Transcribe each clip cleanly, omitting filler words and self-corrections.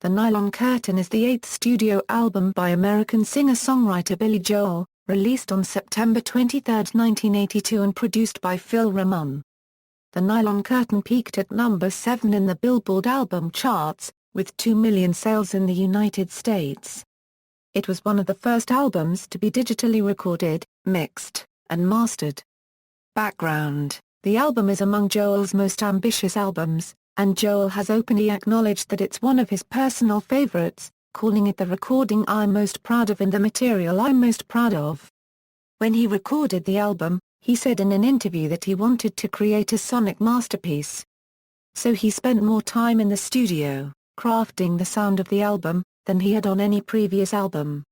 The Nylon Curtain is the eighth studio album by American singer-songwriter Billy Joel, released on September 23, 1982 and produced by Phil Ramone. The Nylon Curtain peaked at number 7 in the Billboard album charts, with 2 million sales in the United States. It was one of the first albums to be digitally recorded, mixed, and mastered. Background: the album is among Joel's most ambitious albums, and Joel has openly acknowledged that it's one of his personal favorites, calling it the recording I'm most proud of and the material I'm most proud of. When he recorded the album, he said in an interview that he wanted to create a sonic masterpiece. So he spent more time in the studio, crafting the sound of the album, than he had on any previous album.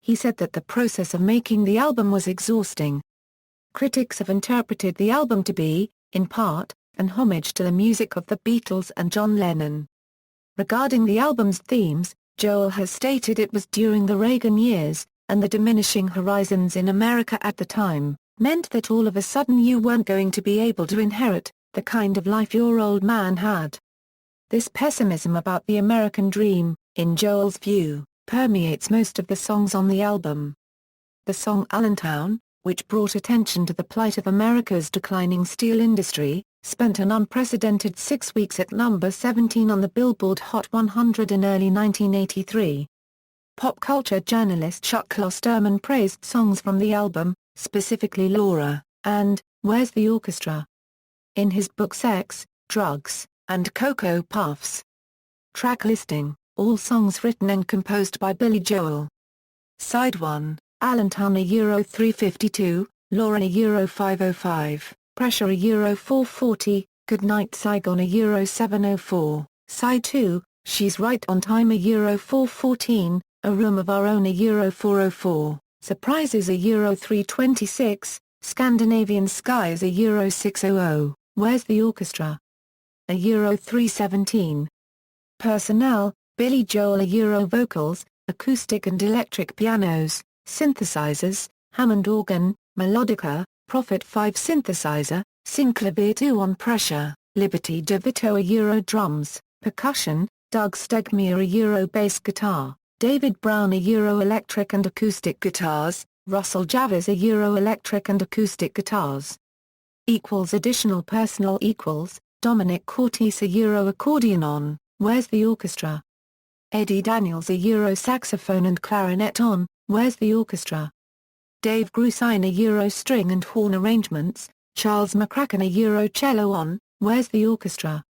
He said that the process of making the album was exhausting. Critics have interpreted the album to be, in part, an homage to the music of the Beatles and John Lennon. Regarding the album's themes, Joel has stated it was during the Reagan years, and the diminishing horizons in America at the time, meant that all of a sudden you weren't going to be able to inherit the kind of life your old man had. This pessimism about the American dream, in Joel's view, permeates most of the songs on the album. The song Allentown, which brought attention to the plight of America's declining steel industry, spent an unprecedented 6 weeks at number 17 on the Billboard Hot 100 in early 1983. Pop culture journalist Chuck Klosterman praised songs from the album, specifically Laura, and Where's the Orchestra? In his book Sex, Drugs, and Cocoa Puffs. Track listing: all songs written and composed by Billy Joel. Side 1, Allentown Euro 352, Laura Euro 505. Pressure Euro 440, Goodnight Saigon Euro 704, Side 2, She's Right on Time Euro 414, A Room of Our Own Euro 404, Surprises Euro 326, Scandinavian Skies Euro 600, Where's the Orchestra? Euro 317. Personnel, Billy Joel Euro vocals, acoustic and electric pianos, synthesizers, Hammond organ, melodica, Prophet 5 synthesizer, Synclavier 2 on pressure, Liberty DeVito Euro drums, percussion, Doug Stegmeyer Euro bass guitar, David Brown Euro electric and acoustic guitars, Russell Javors Euro electric and acoustic guitars. Additional personnel Dominic Cortese Euro accordion on, Where's the Orchestra? Eddie Daniels Euro saxophone and clarinet on, Where's the Orchestra? Dave Grusin Euro string and horn arrangements, Charles McCracken Euro cello on, Where's the Orchestra?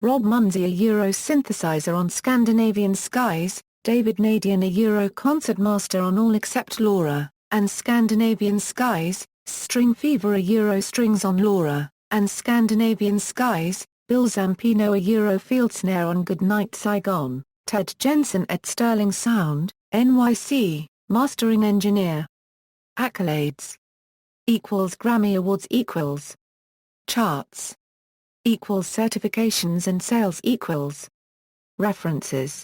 Rob Munzi Euro synthesizer on Scandinavian Skies, David Nadian Euro concertmaster on all except Laura, and Scandinavian Skies, String Fever Euro strings on Laura, and Scandinavian Skies, Bill Zampino Euro field snare on Goodnight Saigon, Ted Jensen at Sterling Sound, NYC, mastering engineer. Accolades. Grammy Awards Charts. Certifications and sales References